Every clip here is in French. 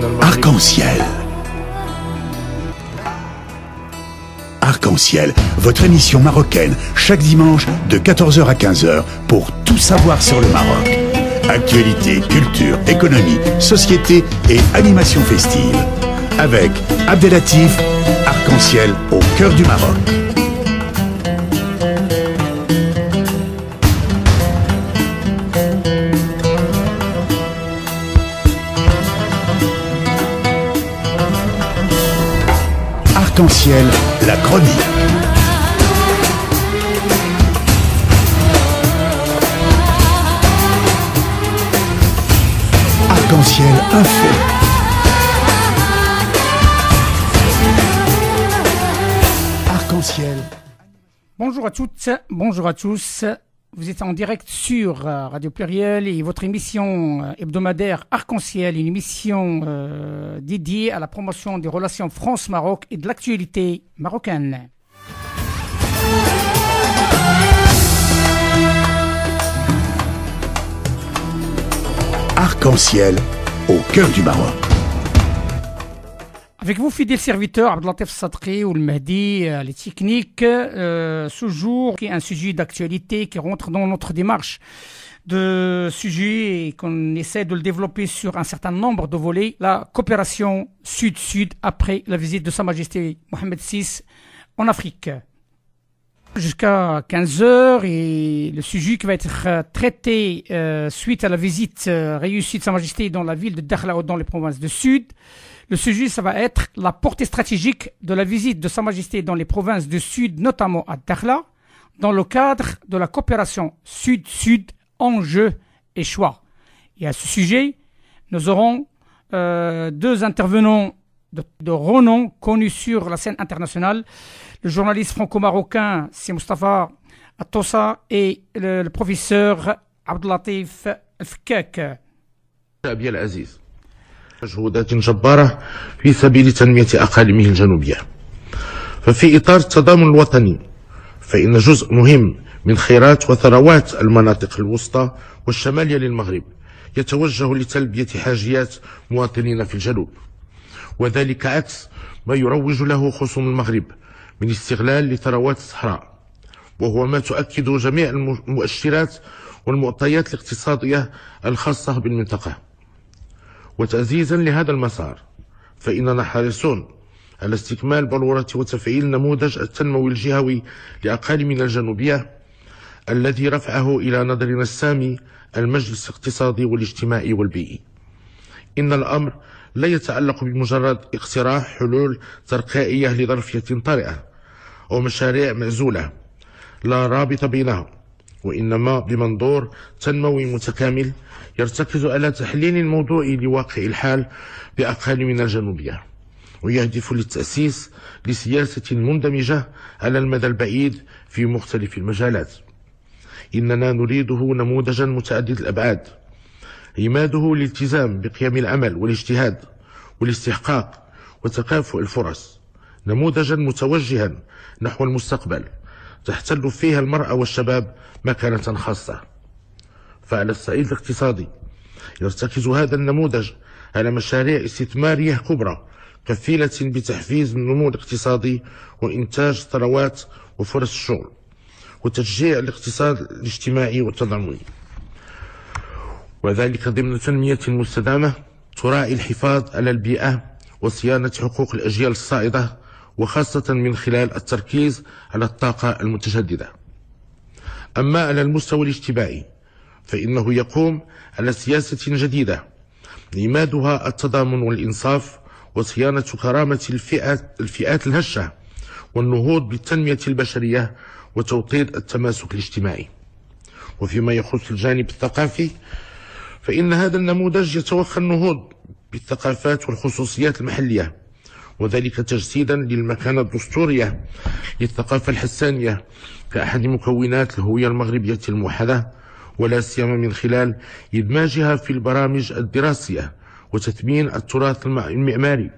Arc-en-ciel. Arc-en-ciel, votre émission marocaine, chaque dimanche de 14h à 15h pour tout savoir sur le Maroc. Actualité, culture, économie, société et animation festive. Avec Abdelatif, Arc-en-ciel au cœur du Maroc. Arc-en-ciel, la chronique. Arc-en-ciel info. Arc-en-ciel. Bonjour à toutes, bonjour à tous. Vous êtes en direct sur Radio Pluriel et votre émission hebdomadaire Arc-en-ciel, une émission dédiée à la promotion des relations France-Maroc et de l'actualité marocaine. Arc-en-ciel au cœur du Maroc. Avec vous, fidèles serviteurs, Abdelatif Sadri ou le Mahdi, les techniques, ce jour, qui est un sujet d'actualité qui rentre dans notre démarche de sujet et qu'on essaie de le développer sur un certain nombre de volets, la coopération Sud-Sud après la visite de Sa Majesté Mohamed VI en Afrique. Jusqu'à 15h et le sujet qui va être traité suite à la visite réussie de Sa Majesté dans la ville de Dakhla ou dans les provinces du Sud. Le sujet, ça va être la portée stratégique de la visite de Sa Majesté dans les provinces du Sud, notamment à Dakhla, dans le cadre de la coopération Sud-Sud, enjeux et choix. Et à ce sujet, nous aurons deux intervenants de renom connus sur la scène internationale. Le journaliste franco-marocain, c'est Mustafa Atossa, et le professeur Abdelatif Al-Fkak. أبي العزيز مجهودات جبارة في سبيل تنمية أقاليمه الجنوبية. ففي إطار التضامن الوطني فإن جزء مهم من خيرات وثروات المناطق الوسطى والشمالية للمغرب يتوجه لتلبية حاجيات مواطنين في الجنوب، وذلك عكس ما يروج له خصوم المغرب من استغلال لثروات الصحراء، وهو ما تؤكد جميع المؤشرات والمعطيات الاقتصادية الخاصة بالمنطقة. وتعزيزا لهذا المسار فإننا حريصون على استكمال بلورة وتفعيل نموذج التنموي الجهوي لأقاليمنا الجنوبية الذي رفعه إلى نظرنا السامي المجلس الاقتصادي والاجتماعي والبيئي. إن الأمر لا يتعلق بمجرد اقتراح حلول ترقائية لظرفية طارئة أو مشاريع معزولة لا رابط بينها، وإنما بمنظور تنموي متكامل يرتكز على تحليل موضوعي لواقع الحال بأقاليمنا الجنوبية، ويهدف للتأسيس لسياسة مندمجة على المدى البعيد في مختلف المجالات. إننا نريده نموذجا متعدد الأبعاد عماده الالتزام بقيم العمل والاجتهاد والاستحقاق وتكافؤ الفرص، نموذجا متوجها نحو المستقبل تحتل فيها المرأة والشباب مكانة خاصة. فعلى الصعيد الاقتصادي يرتكز هذا النموذج على مشاريع استثمارية كبرى كفيلة بتحفيز النمو الاقتصادي وإنتاج ثروات وفرص الشغل وتشجيع الاقتصاد الاجتماعي والتضامني، وذلك ضمن تنمية مستدامة تراعي الحفاظ على البيئة وصيانة حقوق الأجيال الصاعدة، وخاصة من خلال التركيز على الطاقة المتجددة. أما على المستوى الاجتماعي فإنه يقوم على سياسة جديدة عمادها التضامن والإنصاف وصيانة كرامة الفئات الهشة والنهوض بالتنمية البشرية وتوطيد التماسك الاجتماعي. وفيما يخص الجانب الثقافي فإن هذا النموذج يتوخى النهوض بالثقافات والخصوصيات المحلية، وذلك تجسيدا للمكانة الدستورية للثقافة الحسانية كأحد مكونات الهوية المغربية الموحدة، ولا سيما من خلال إدماجها في البرامج الدراسية وتثمين التراث المعماري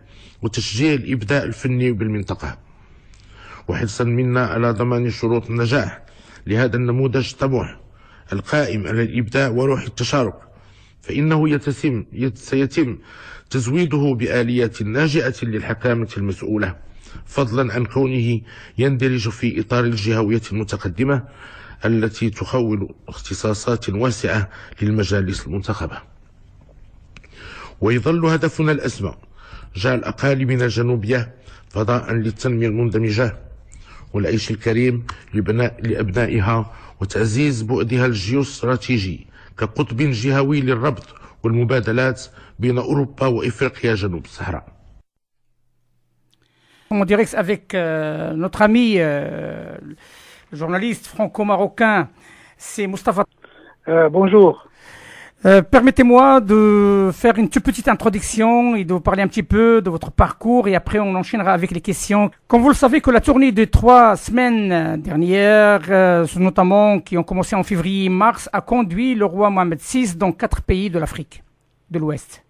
وتشجيع الإبداع الفني بالمنطقة. وحرصا منا على ضمان شروط النجاح لهذا النموذج الطموح القائم على الإبداع وروح التشارك، فإنه سيتم تزويده بآليات ناجعة للحكامة المسؤولة، فضلا عن كونه يندرج في إطار الجهوية المتقدمة التي تخول اختصاصات واسعة للمجالس المنتخبة. ويظل هدفنا الأسمى جعل أقاليمنا الجنوبية فضاء للتنمية المندمجة والعيش الكريم لأبنائها، وتعزيز بعدها الجيوستراتيجي كقطب جهوي للربط والمبادلات بين أوروبا وإفريقيا جنوب الصحراء. En direct avec notre ami, le journaliste franco-marocain, c'est Moustapha. Bonjour. Permettez-moi de faire une toute petite introduction et de vous parler un petit peu de votre parcours et après on enchaînera avec les questions. Comme vous le savez que la tournée de 3 semaines dernières, notamment qui ont commencé en février-mars, a conduit le roi Mohamed VI dans 4 pays de l'Afrique de l'Ouest.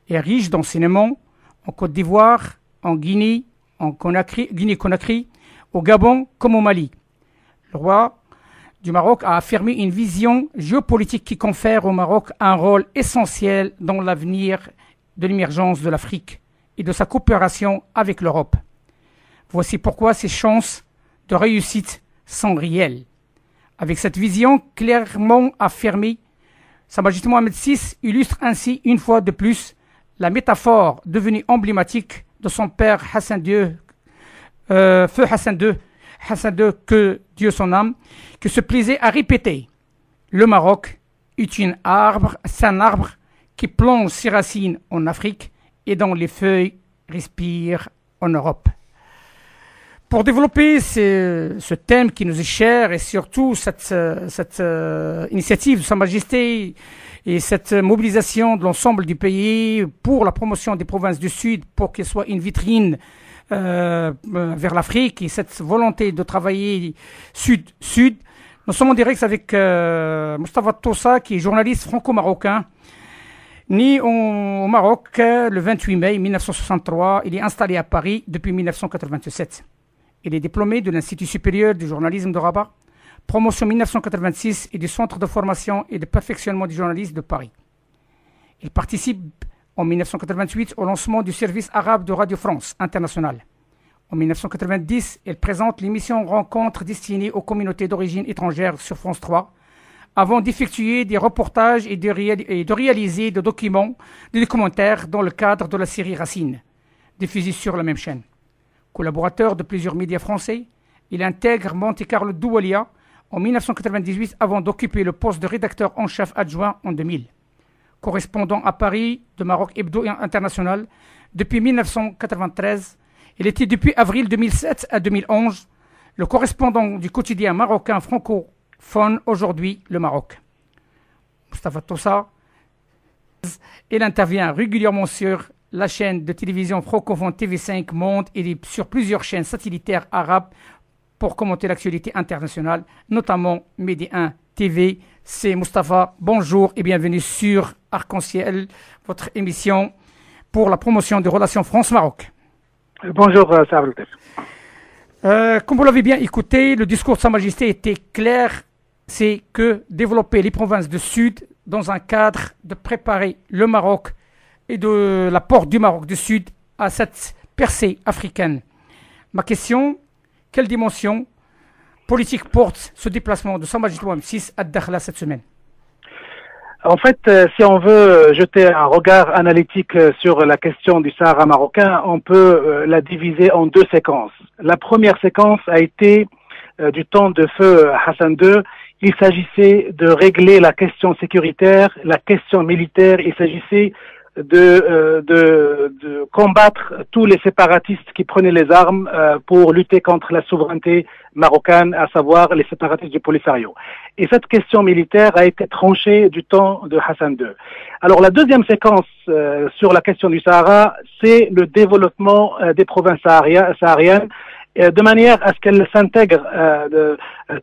Et riche d'enseignements en Côte d'Ivoire, en Guinée, en Guinée-Conakry, au Gabon comme au Mali. Le roi du Maroc a affirmé une vision géopolitique qui confère au Maroc un rôle essentiel dans l'avenir de l'émergence de l'Afrique et de sa coopération avec l'Europe. Voici pourquoi ses chances de réussite sont réelles. Avec cette vision clairement affirmée, Sa Majesté Mohamed VI illustre ainsi une fois de plus la métaphore devenue emblématique de son père Hassan II, feu Hassan II, que Dieu son âme, qui se plaisait à répéter: le Maroc est un arbre qui plonge ses racines en Afrique et dont les feuilles respirent en Europe. Pour développer ce thème qui nous est cher et surtout cette initiative de Sa Majesté et cette mobilisation de l'ensemble du pays pour la promotion des provinces du Sud, pour qu'elles soient une vitrine vers l'Afrique, et cette volonté de travailler Sud-Sud, nous sommes en direct avec Moustapha Tossa, qui est journaliste franco-marocain, né au Maroc le 28 mai 1963. Il est installé à Paris depuis 1987. Il est diplômé de l'Institut supérieur du journalisme de Rabat, promotion 1986, et du Centre de formation et de perfectionnement du journalisme de Paris. Il participe en 1988 au lancement du service arabe de Radio France Internationale. En 1990, il présente l'émission Rencontre destinée aux communautés d'origine étrangère sur France 3, avant d'effectuer des reportages et de réaliser des documentaires dans le cadre de la série Racine, diffusée sur la même chaîne. Collaborateur de plusieurs médias français, il intègre Monte Carlo Doualiya en 1998 avant d'occuper le poste de rédacteur en chef adjoint en 2000. Correspondant à Paris de Maroc Hebdo International depuis 1993, il était depuis avril 2007 à 2011 le correspondant du quotidien marocain francophone Aujourd'hui le Maroc. Moustapha Tossa, il intervient régulièrement sur la chaîne de télévision francophone TV5 Monde et sur plusieurs chaînes satellitaires arabes pour commenter l'actualité internationale, notamment Medi 1 TV. C'est Moustapha, bonjour et bienvenue sur Arc-en-Ciel, votre émission pour la promotion des relations France-Maroc. Bonjour, Sabrou. Comme vous l'avez bien écouté, le discours de Sa Majesté était clair, c'est que développer les provinces du Sud dans un cadre de préparer le Maroc et de l'apport du Maroc du Sud à cette percée africaine. Ma question, quelle dimension politique porte ce déplacement de Sa Majesté Mohamed VI à Dakhla cette semaine? En fait, si on veut jeter un regard analytique sur la question du Sahara marocain, on peut la diviser en 2 séquences. La première séquence a été du temps de feu Hassan II. Il s'agissait de régler la question sécuritaire, la question militaire. Il s'agissait de combattre tous les séparatistes qui prenaient les armes pour lutter contre la souveraineté marocaine, à savoir les séparatistes du Polisario. Et cette question militaire a été tranchée du temps de Hassan II. Alors la deuxième séquence sur la question du Sahara, c'est le développement des provinces sahariennes de manière à ce qu'elles s'intègrent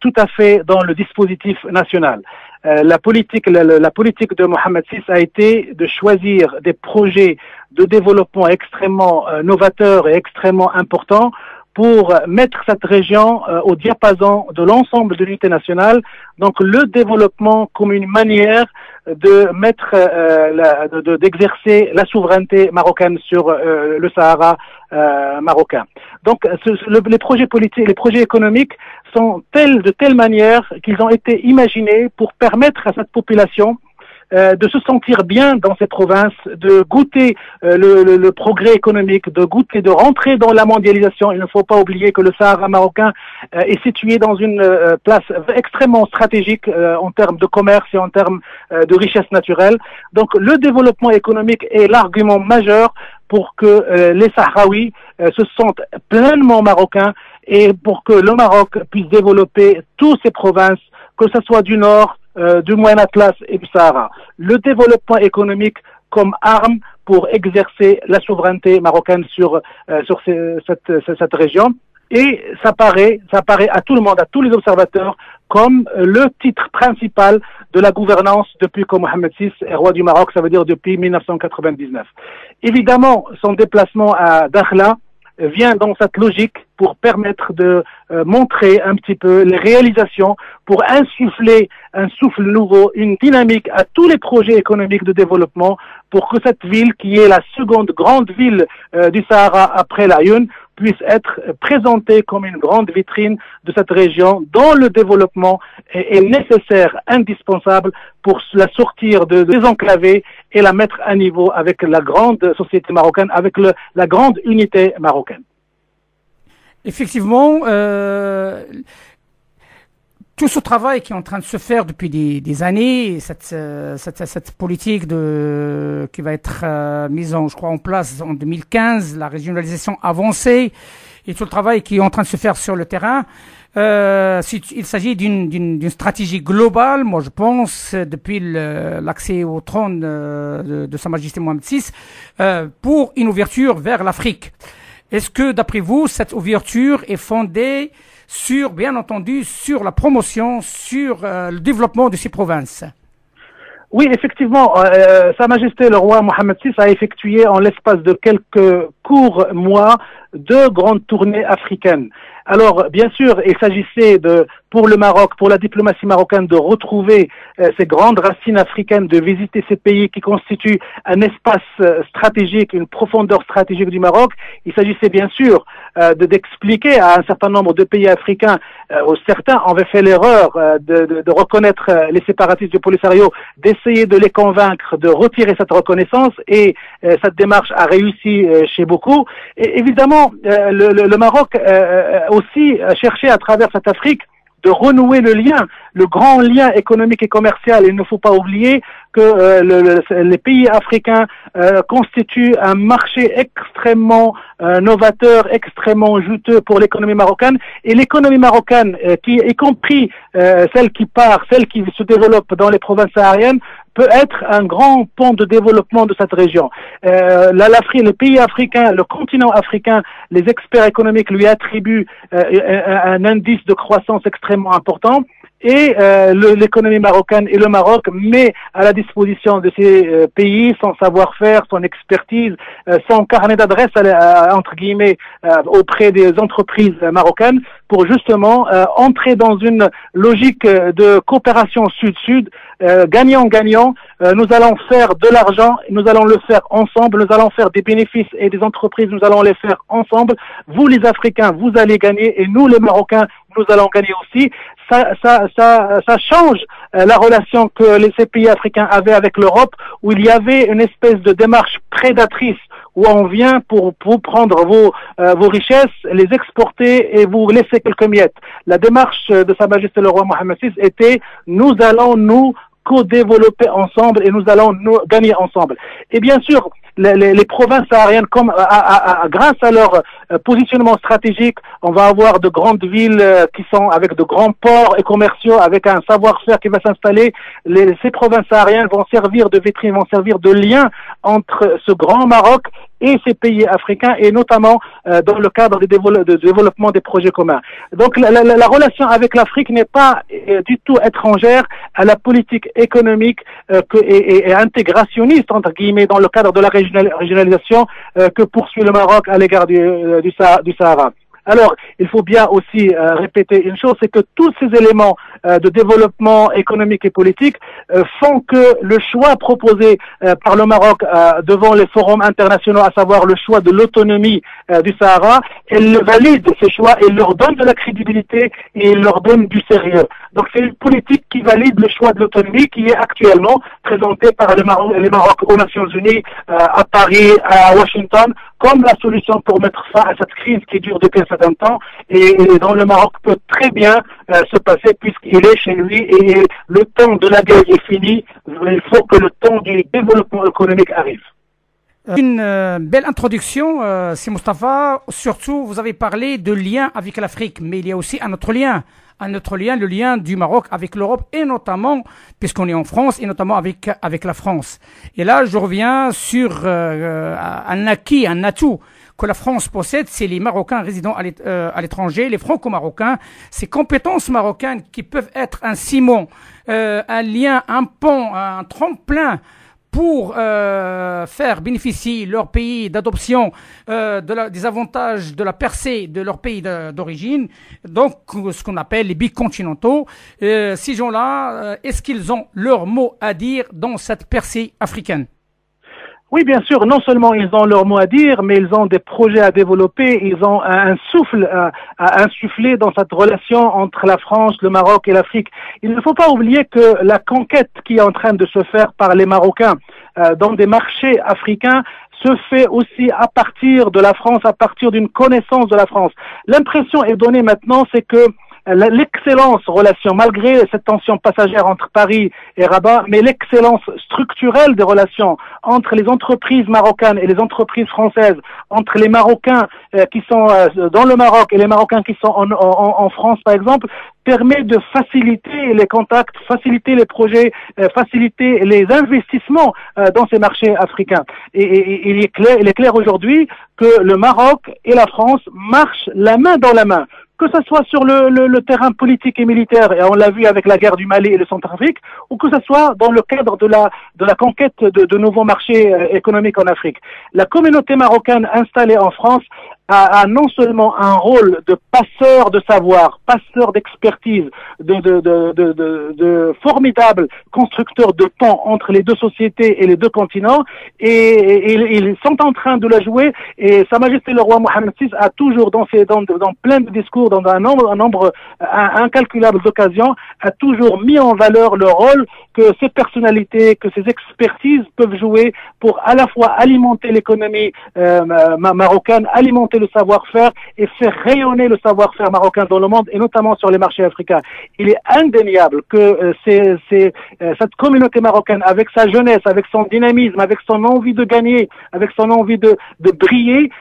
tout à fait dans le dispositif national. La politique de Mohamed VI a été de choisir des projets de développement extrêmement novateurs et extrêmement importants pour mettre cette région au diapason de l'ensemble de l'unité nationale. Donc le développement comme une manière de mettre, d'exercer la souveraineté marocaine sur le Sahara marocain. Donc, les projets politiques, les projets économiques sont de telle manière qu'ils ont été imaginés pour permettre à cette population de se sentir bien dans ces provinces, de goûter le progrès économique, de rentrer dans la mondialisation. Il ne faut pas oublier que le Sahara marocain est situé dans une place extrêmement stratégique en termes de commerce et en termes de richesse naturelle. Donc le développement économique est l'argument majeur pour que les Sahraouis se sentent pleinement marocains et pour que le Maroc puisse développer toutes ses provinces, que ce soit du nord, du Moyen Atlas et du Sahara. Le développement économique comme arme pour exercer la souveraineté marocaine sur cette région. Et ça paraît à tout le monde, à tous les observateurs, comme le titre principal de la gouvernance depuis que Mohamed VI est roi du Maroc, ça veut dire depuis 1999. Évidemment, son déplacement à Dakhla vient dans cette logique pour permettre de montrer un petit peu les réalisations, pour insuffler un souffle nouveau, une dynamique à tous les projets économiques de développement, pour que cette ville, qui est la seconde grande ville du Sahara après l'Aïn, puisse être présentée comme une grande vitrine de cette région dont le développement est nécessaire, indispensable pour la sortir de désenclaver et la mettre à niveau avec la grande société marocaine, avec la grande unité marocaine. Effectivement, tout ce travail qui est en train de se faire depuis des années, cette politique qui va être mise en place en 2015, la régionalisation avancée et tout le travail qui est en train de se faire sur le terrain, il s'agit d'une stratégie globale, moi je pense, depuis l'accès au trône de Sa Majesté Mohamed VI, pour une ouverture vers l'Afrique. Est-ce que, d'après vous, cette ouverture est fondée bien entendu, sur la promotion, sur le développement de ces provinces? Oui, effectivement, Sa Majesté le roi Mohamed VI a effectué en l'espace de quelques courts mois 2 grandes tournées africaines. Alors, bien sûr, il s'agissait pour le Maroc, pour la diplomatie marocaine, de retrouver ces grandes racines africaines, de visiter ces pays qui constituent un espace stratégique, une profondeur stratégique du Maroc. Il s'agissait bien sûr d'expliquer à un certain nombre de pays africains, où certains avaient fait l'erreur de reconnaître les séparatistes du Polisario, d'essayer de les convaincre de retirer cette reconnaissance, et cette démarche a réussi chez beaucoup. Et évidemment, le Maroc aussi a cherché à travers cette Afrique de renouer le grand lien économique et commercial. Il ne faut pas oublier que les pays africains constituent un marché extrêmement novateur, extrêmement juteux pour l'économie marocaine. Et l'économie marocaine, y compris celle qui se développe dans les provinces sahariennes, peut être un grand pont de développement de cette région. Les pays africains, le continent africain, les experts économiques lui attribuent un indice de croissance extrêmement important. Et l'économie marocaine et le Maroc met à la disposition de ces pays son savoir-faire, son expertise, son carnet d'adresse entre guillemets auprès des entreprises marocaines pour justement entrer dans une logique de coopération sud-sud, gagnant-gagnant. Nous allons faire de l'argent, nous allons le faire ensemble, nous allons faire des bénéfices et des entreprises, nous allons les faire ensemble. Vous les Africains, vous allez gagner et nous les Marocains, nous allons gagner aussi. Ça change la relation que ces pays africains avaient avec l'Europe, où il y avait une espèce de démarche prédatrice, où on vient pour prendre vos richesses, les exporter et vous laisser quelques miettes. La démarche de Sa Majesté le roi Mohamed VI était: nous allons nous co-développer ensemble et nous allons nous gagner ensemble. Et bien sûr, les provinces sahariennes, grâce à leur positionnement stratégique, on va avoir de grandes villes qui sont avec de grands ports et commerciaux, avec un savoir-faire qui va s'installer. Ces provinces sahariennes vont servir de vitrine, vont servir de lien entre ce grand Maroc et ces pays africains, et notamment dans le cadre de développement des projets communs. Donc la relation avec l'Afrique n'est pas du tout étrangère à la politique économique et intégrationniste, entre guillemets, dans le cadre de la régionalisation que poursuit le Maroc à l'égard du Sahara. Alors, il faut bien aussi répéter une chose, c'est que tous ces éléments de développement économique et politique font que le choix proposé par le Maroc devant les forums internationaux, à savoir le choix de l'autonomie du Sahara, elle valide ces choix, elle leur donne de la crédibilité et elle leur donne du sérieux. Donc c'est une politique qui valide le choix de l'autonomie qui est actuellement présentée par les Maroc aux Nations Unies, à Paris, à Washington, comme la solution pour mettre fin à cette crise qui dure depuis un certain temps et dont le Maroc peut très bien se passer puisqu'il est chez lui et le temps de la guerre est fini. Il faut que le temps du développement économique arrive. Une belle introduction, c'est Mustapha. Surtout, vous avez parlé de lien avec l'Afrique, mais il y a aussi un autre lien, le lien du Maroc avec l'Europe et notamment, puisqu'on est en France, et notamment avec la France. Et là, je reviens sur un acquis, un atout que la France possède, c'est les Marocains résidant à l'étranger, les Franco-Marocains, ces compétences marocaines qui peuvent être un ciment, un lien, un pont, un tremplin pour faire bénéficier leur pays d'adoption des avantages de la percée de leur pays d'origine, donc ce qu'on appelle les bicontinentaux. Ces gens-là, est-ce qu'ils ont leur mot à dire dans cette percée africaine? Oui, bien sûr, non seulement ils ont leur mot à dire, mais ils ont des projets à développer, ils ont un souffle à insuffler dans cette relation entre la France, le Maroc et l'Afrique. Il ne faut pas oublier que la conquête qui est en train de se faire par les Marocains dans des marchés africains se fait aussi à partir de la France, à partir d'une connaissance de la France. L'impression est donnée maintenant, c'est que l'excellence relation, malgré cette tension passagère entre Paris et Rabat, mais l'excellence structurelle des relations entre les entreprises marocaines et les entreprises françaises, entre les Marocains qui sont dans le Maroc et les Marocains qui sont en France, par exemple, permet de faciliter les contacts, faciliter les projets, faciliter les investissements dans ces marchés africains. Et il est clair aujourd'hui que le Maroc et la France marchent la main dans la main, que ce soit sur le terrain politique et militaire, et on l'a vu avec la guerre du Mali et le Centrafrique, ou que ce soit dans le cadre de la conquête de nouveaux marchés économiques en Afrique. La communauté marocaine installée en France a non seulement un rôle de passeur de savoir, passeur d'expertise, de formidable constructeur de ponts entre les deux sociétés et les deux continents, et ils sont en train de la jouer, et Sa Majesté le roi Mohammed VI a toujours, dans plein de discours, dans un nombre incalculable d'occasions, a toujours mis en valeur le rôle que ces personnalités, que ces expertises peuvent jouer pour à la fois alimenter l'économie marocaine, alimenter le savoir-faire et faire rayonner le savoir-faire marocain dans le monde et notamment sur les marchés africains. Il est indéniable que cette communauté marocaine, avec sa jeunesse, avec son dynamisme, avec son envie de gagner, avec son envie de briller,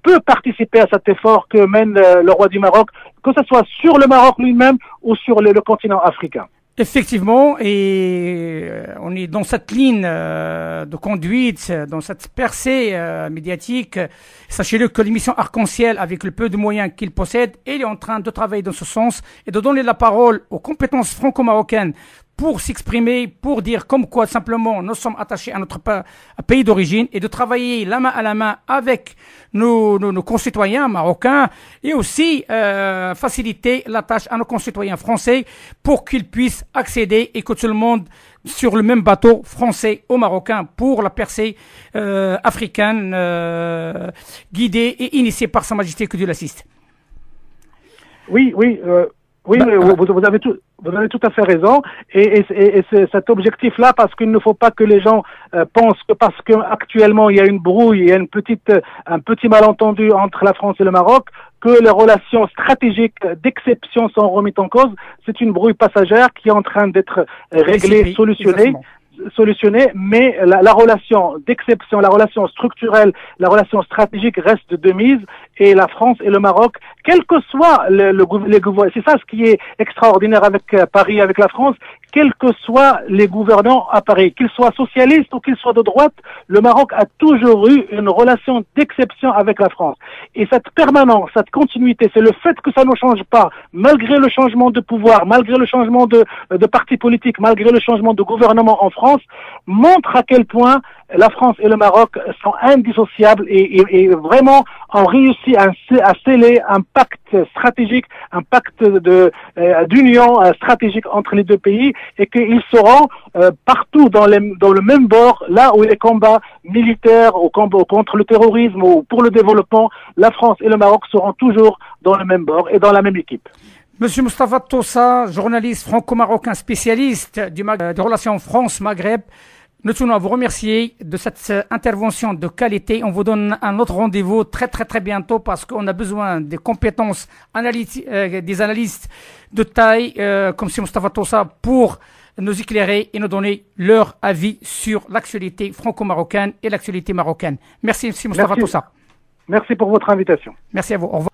peut participer à cet effort que mène le roi du Maroc, que ce soit sur le Maroc lui-même ou sur le continent africain. Effectivement, et on est dans cette ligne de conduite, dans cette percée médiatique. Sachez-le que l'émission Arc-en-Ciel, avec le peu de moyens qu'il possède, elle est en train de travailler dans ce sens et de donner la parole aux compétences franco-marocaines pour s'exprimer, pour dire comme quoi simplement nous sommes attachés à notre pays d'origine et de travailler la main à la main avec nos concitoyens marocains et aussi faciliter la tâche à nos concitoyens français pour qu'ils puissent accéder et que tout le monde sur le même bateau français ou marocain pour la percée africaine guidée et initiée par Sa Majesté que Dieu l'assiste. Oui, mais vous avez tout à fait raison. Et c'est cet objectif-là, parce qu'il ne faut pas que les gens pensent que parce qu'actuellement il y a une brouille, il y a un petit malentendu entre la France et le Maroc, que les relations stratégiques d'exception sont remises en cause. C'est une brouille passagère qui est en train d'être réglée, solutionnée, mais la relation d'exception, la relation structurelle, la relation stratégique reste de mise, et la France et le Maroc, quel que soit les gouvernements, c'est ça ce qui est extraordinaire avec Paris, avec la France, quels que soient les gouvernants à Paris, qu'ils soient socialistes ou qu'ils soient de droite, le Maroc a toujours eu une relation d'exception avec la France. Et cette permanence, cette continuité, c'est le fait que ça ne change pas, malgré le changement de pouvoir, malgré le changement de parti politique, malgré le changement de gouvernement en France, France montre à quel point la France et le Maroc sont indissociables et vraiment ont réussi à sceller un pacte stratégique, un pacte d'union stratégique entre les deux pays, et qu'ils seront partout dans le même bord, là où les combats militaires, contre le terrorisme ou pour le développement, la France et le Maroc seront toujours dans le même bord et dans la même équipe. Monsieur Moustapha Tossa, journaliste franco-marocain spécialiste des relations France-Maghreb, nous tenons à vous remercier de cette intervention de qualité. On vous donne un autre rendez-vous très très très bientôt parce qu'on a besoin des compétences des analystes de taille comme M. Moustapha Tossa pour nous éclairer et nous donner leur avis sur l'actualité franco-marocaine et l'actualité marocaine. Merci M. Moustapha Tossa. Merci pour votre invitation. Merci à vous. Au revoir.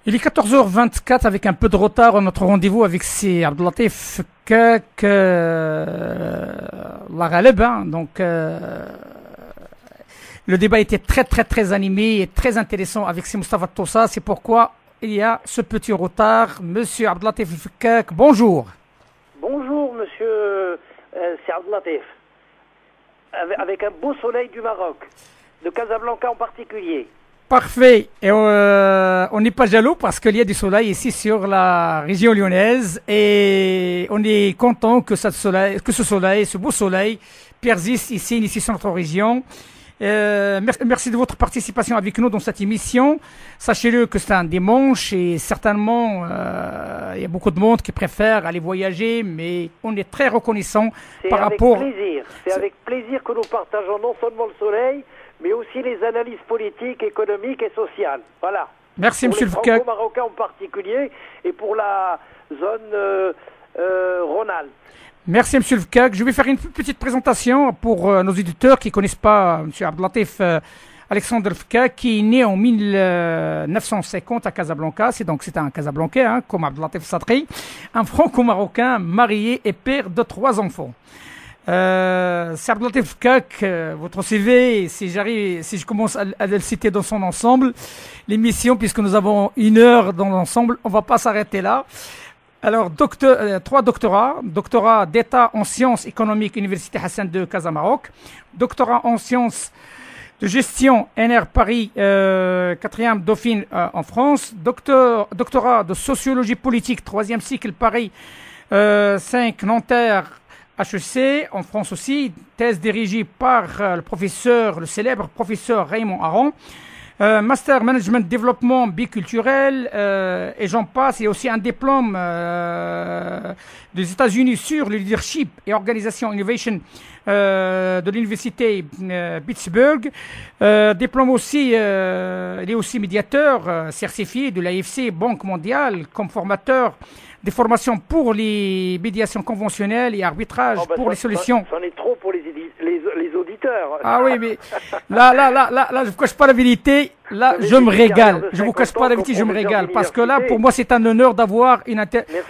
Il est 14h24 avec un peu de retard. Notre rendez-vous avec c'est Abdellatif Fkak la Ghaleb. Donc le débat était très très très animé et très intéressant avec C. Moustapha Tossa. C'est pourquoi il y a ce petit retard. Monsieur Abdellatif Fkak, bonjour. Bonjour monsieur c'est Abdellatif. Avec un beau soleil du Maroc, de Casablanca en particulier. Parfait. Et on n'est pas jaloux parce qu'il y a du soleil ici sur la région lyonnaise et on est content que ce beau soleil persiste ici sur notre région. Merci de votre participation avec nous dans cette émission. Sachez-le que c'est un dimanche et certainement il y a beaucoup de monde qui préfère aller voyager, mais on est très reconnaissant par rapport. C'est avec plaisir que nous partageons non seulement le soleil, mais aussi les analyses politiques, économiques et sociales. Voilà. Merci, M. Fkak. Pour les franco-marocains en particulier et pour la zone Rhône-Alpes. Merci, M. Fkak. Je vais faire une petite présentation pour nos éditeurs qui ne connaissent pas M. Abdellatif Alexandre Fkak, qui est né en 1950 à Casablanca. C'est un Casablancais, comme Abdellatif Sadri, un franco-marocain marié et père de 3 enfants. C'est Abdellatif Fkak, votre CV, si je commence à le citer dans son ensemble, l'émission, puisque nous avons 1 heure dans l'ensemble, on ne va pas s'arrêter là. Alors, 3 doctorats. Doctorat d'État en sciences économiques, Université Hassan II, Casa Maroc. Doctorat en sciences de gestion NR Paris, 4e Dauphine en France, doctorat de sociologie politique, 3e cycle Paris 5 Nanterre HEC, en France aussi, thèse dirigée par le célèbre professeur Raymond Aron. Master Management Développement Biculturel et j'en passe. Il y a aussi un diplôme des États-Unis sur le leadership et organisation innovation de l'université Pittsburgh. Diplôme aussi, il est aussi médiateur certifié de l'AFC Banque mondiale comme formateur des formations pour les médiations conventionnelles et arbitrage pour les solutions. C'en est trop pour les auditeurs. Ah oui, mais là, je vous cache pas la vérité. Là, je me régale. Je vous cache pas la vérité, je me régale. Parce que là, pour moi, c'est un honneur d'avoir une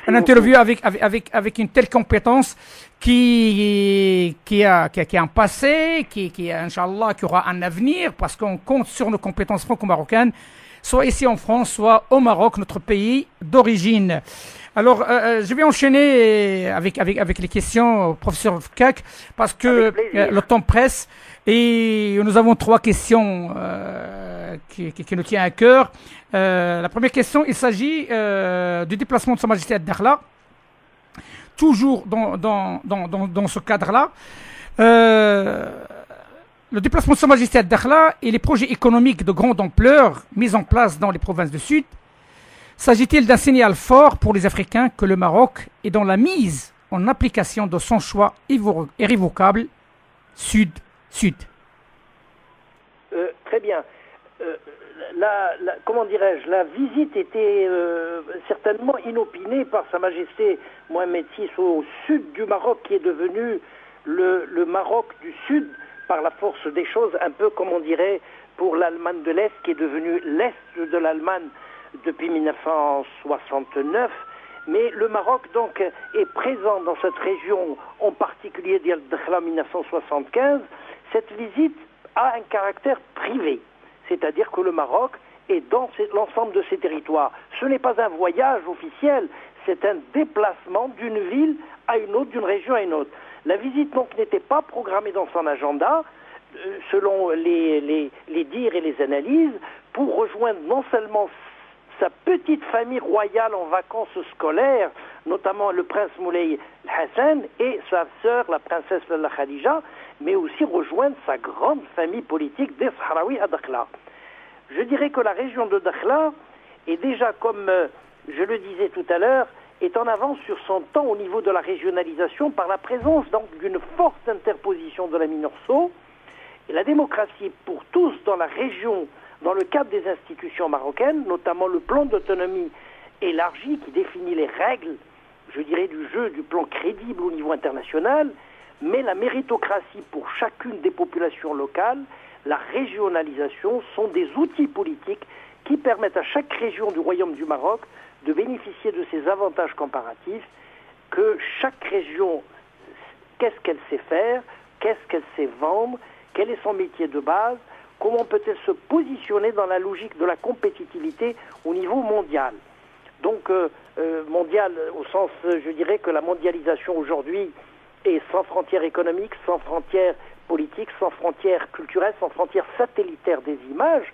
interview avec une telle compétence qui a un passé, qui Inch'Allah, qui aura un avenir, parce qu'on compte sur nos compétences franco-marocaines, soit ici en France, soit au Maroc, notre pays d'origine. Alors, je vais enchaîner avec les questions, professeur Fkak, parce que le temps presse et nous avons 3 questions qui nous tiennent à cœur. La première question, il s'agit du déplacement de Sa Majesté à Dakhla. Toujours dans ce cadre-là, le déplacement de Sa Majesté à Dakhla et les projets économiques de grande ampleur mis en place dans les provinces du Sud. S'agit-il d'un signal fort pour les Africains que le Maroc est dans la mise en application de son choix irrévocable Sud-Sud? Très bien. Comment dirais-je, la visite était certainement inopinée par Sa Majesté Mohamed VI au sud du Maroc, qui est devenu le Maroc du Sud par la force des choses, un peu comme on dirait pour l'Allemagne de l'Est, qui est devenue l'Est de l'Allemagne depuis 1969, mais le Maroc donc est présent dans cette région, en particulier d'El Dakhla 1975. Cette visite a un caractère privé, c'est-à-dire que le Maroc est dans l'ensemble de ses territoires. Ce n'est pas un voyage officiel, c'est un déplacement d'une ville à une autre, d'une région à une autre. La visite donc n'était pas programmée dans son agenda, selon les dires et les analyses, pour rejoindre non seulement sa petite famille royale en vacances scolaires, notamment le prince Moulay Hassan et sa sœur, la princesse Lalla Khadija, mais aussi rejoindre sa grande famille politique des Sahraouis à Dakhla. Je dirais que la région de Dakhla est déjà, comme je le disais tout à l'heure, est en avance sur son temps au niveau de la régionalisation par la présence donc d'une forte interposition de la MINURSO et la démocratie pour tous dans la région, dans le cadre des institutions marocaines, notamment le plan d'autonomie élargi qui définit les règles, je dirais, du jeu, du plan crédible au niveau international, mais la méritocratie pour chacune des populations locales, la régionalisation sont des outils politiques qui permettent à chaque région du Royaume du Maroc de bénéficier de ces avantages comparatifs, que chaque région, qu'est-ce qu'elle sait faire, qu'est-ce qu'elle sait vendre, quel est son métier de base, comment peut-elle se positionner dans la logique de la compétitivité au niveau mondial. Donc, mondial au sens, je dirais que la mondialisation aujourd'hui est sans frontières économiques, sans frontières politiques, sans frontières culturelles, sans frontières satellitaires des images,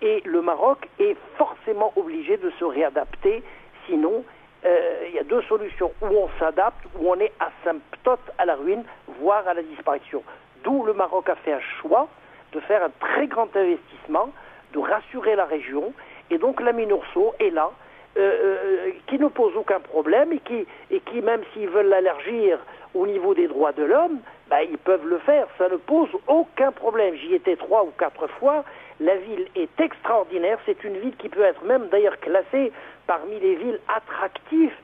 et le Maroc est forcément obligé de se réadapter, sinon il y a 2 solutions, où on s'adapte, où on est asymptote à la ruine, voire à la disparition. D'où le Maroc a fait un choix de faire un très grand investissement, de rassurer la région, et donc la MINURSO est là, qui ne pose aucun problème, et qui même s'ils veulent l'élargir au niveau des droits de l'homme, ils peuvent le faire, ça ne pose aucun problème. J'y étais 3 ou 4 fois, la ville est extraordinaire, c'est une ville qui peut être même d'ailleurs classée parmi les villes attractives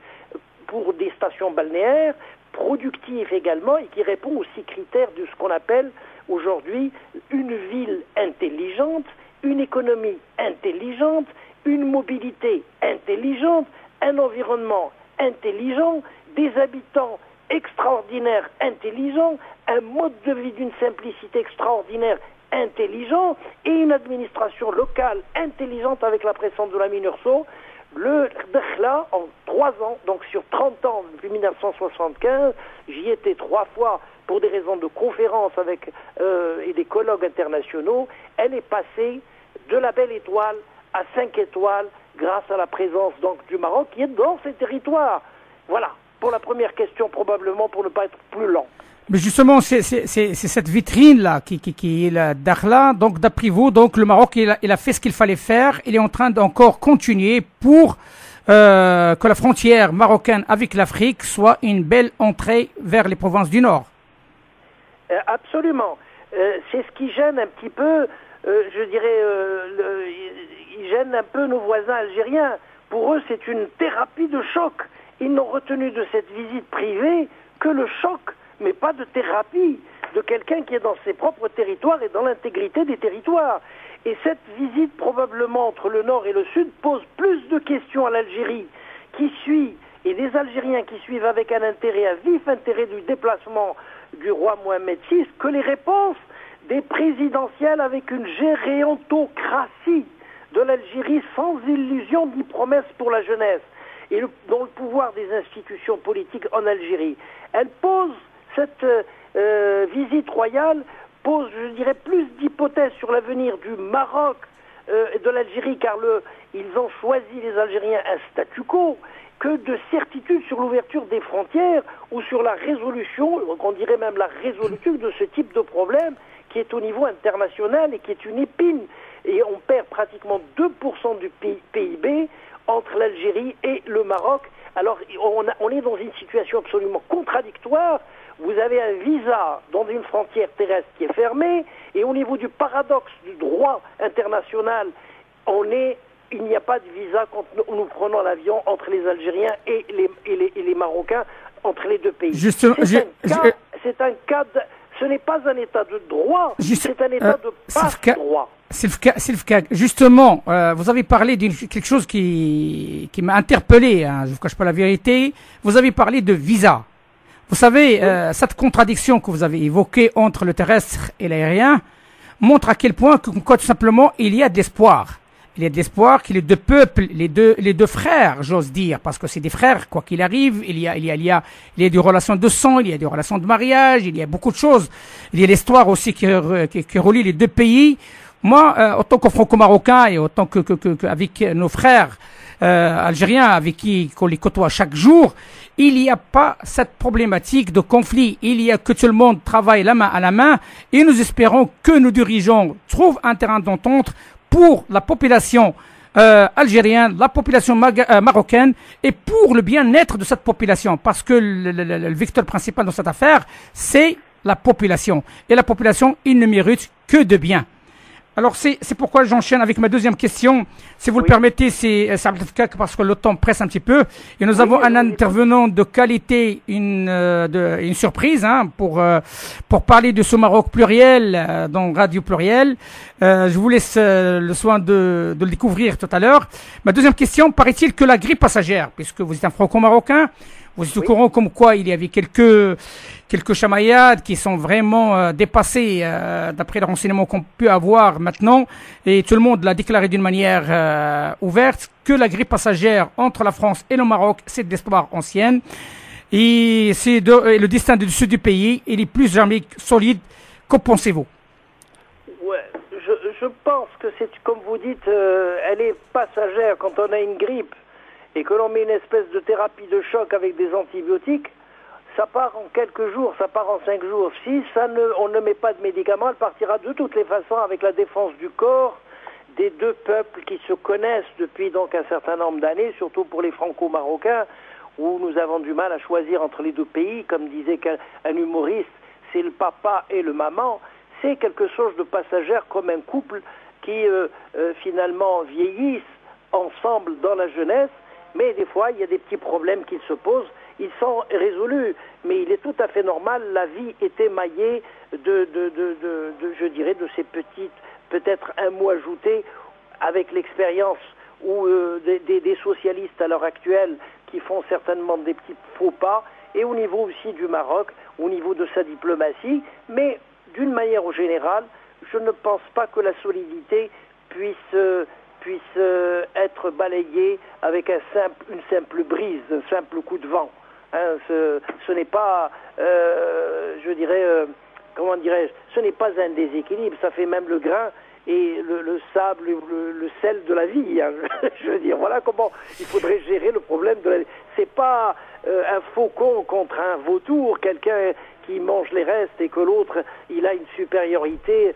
pour des stations balnéaires, productives également, et qui répond aux 6 critères de ce qu'on appelle aujourd'hui une ville intelligente, une économie intelligente, une mobilité intelligente, un environnement intelligent, des habitants extraordinaires, intelligents, un mode de vie d'une simplicité extraordinaire, intelligent, et une administration locale intelligente avec la présence de la MINURSO. Le Dakhla, en 3 ans, donc sur 30 ans, depuis 1975, j'y étais 3 fois pour des raisons de conférences avec, et des colloques internationaux, elle est passée de la belle étoile à 5 étoiles grâce à la présence donc du Maroc qui est dans ces territoires. Voilà, pour la première question probablement pour ne pas être plus lent. Mais justement, c'est cette vitrine-là qui est la Dakhla. Donc, d'après vous, donc, le Maroc, il a fait ce qu'il fallait faire. Il est en train d'encore continuer pour que la frontière marocaine avec l'Afrique soit une belle entrée vers les provinces du Nord. Absolument. C'est ce qui gêne un petit peu, je dirais, il gêne un peu nos voisins algériens. Pour eux, c'est une thérapie de choc. Ils n'ont retenu de cette visite privée que le choc, mais pas de thérapie de quelqu'un qui est dans ses propres territoires et dans l'intégrité des territoires. Et cette visite, probablement entre le Nord et le Sud, pose plus de questions à l'Algérie qui suit, et des Algériens qui suivent avec un vif intérêt du déplacement du roi Mohamed VI, que les réponses des présidentielles avec une gérontocratie de l'Algérie sans illusion ni promesse pour la jeunesse, et dans le pouvoir des institutions politiques en Algérie. Elle pose, cette visite royale pose, je dirais, plus d'hypothèses sur l'avenir du Maroc et de l'Algérie, car ils ont choisi, les Algériens, un statu quo, que de certitude sur l'ouverture des frontières ou sur la résolution, on dirait même la résolution de ce type de problème qui est au niveau international et qui est une épine. Et on perd pratiquement 2% du PIB entre l'Algérie et le Maroc. Alors on est dans une situation absolument contradictoire. Vous avez un visa dans une frontière terrestre qui est fermée, et au niveau du paradoxe du droit international, il n'y a pas de visa quand nous prenons l'avion entre les Algériens et les Marocains, entre les deux pays. C'est un cas ce n'est pas un état de droit, c'est un état de passe-droit. Silfka, justement, vous avez parlé de quelque chose qui m'a interpellé, hein, je ne vous cache pas la vérité. Vous avez parlé de visa. Vous savez, cette contradiction que vous avez évoquée entre le terrestre et l'aérien montre à quel point, tout simplement, il y a de l'espoir. Il y a de l'espoir que les deux peuples, les deux frères, j'ose dire, parce que c'est des frères, quoi qu'il arrive, il y a des relations de sang, il y a des relations de mariage, il y a beaucoup de choses. Il y a l'histoire aussi qui relie les deux pays. Moi, autant que franco-marocain et autant avec nos frères algériens avec qui on les côtoie chaque jour, il n'y a pas cette problématique de conflit. Il y a que tout le monde travaille la main à la main, et nous espérons que nos dirigeants trouvent un terrain d'entente pour la population algérienne, la population marocaine, et pour le bien-être de cette population, parce que le vecteur principal dans cette affaire, c'est la population. Et la population, il ne mérite que de bien. Alors c'est pourquoi j'enchaîne avec ma deuxième question. Si vous le permettez, c'est parce que le temps presse un petit peu. Et nous avons un intervenant de qualité, une surprise, hein, pour parler de ce Maroc pluriel dans Radio Pluriel. Je vous laisse le soin de le découvrir tout à l'heure. Ma deuxième question, paraît-il que la grippe passagère, puisque vous êtes un franco-marocain, vous êtes au courant comme quoi il y avait quelques chamaillades qui sont vraiment dépassées d'après les renseignements qu'on peut avoir maintenant, et tout le monde l'a déclaré d'une manière ouverte, que la grippe passagère entre la France et le Maroc, c'est de l'histoire ancienne, et le destin du sud du pays, il est plus jamais solide. Qu'en pensez-vous? Ouais, je pense que c'est, comme vous dites, elle est passagère quand on a une grippe et que l'on met une espèce de thérapie de choc avec des antibiotiques. Ça part en quelques jours, ça part en 5 jours. Si on ne met pas de médicaments, elle partira de toutes les façons avec la défense du corps des deux peuples qui se connaissent depuis donc un certain nombre d'années, surtout pour les franco-marocains, où nous avons du mal à choisir entre les deux pays. Comme disait un humoriste, c'est le papa et le maman. C'est quelque chose de passagère, comme un couple qui finalement vieillissent ensemble dans la jeunesse, mais des fois il y a des petits problèmes qui se posent. Ils sont résolus, mais il est tout à fait normal. La vie est émaillée je dirais, de ces petites, peut-être un mot ajouté, avec l'expérience ou des socialistes à l'heure actuelle qui font certainement des petits faux pas, et au niveau aussi du Maroc, au niveau de sa diplomatie. Mais d'une manière générale, je ne pense pas que la solidité puisse puisse être balayé avec une simple brise, un simple coup de vent. Hein, ce n'est pas, je dirais, comment dirais-je, ce n'est pas un déséquilibre, ça fait même le grain et le sable, le sel de la vie. Hein, je veux dire, voilà comment il faudrait gérer le problème de la vie. C'est pas un faucon contre un vautour, quelqu'un qui mange les restes et que l'autre, il a une supériorité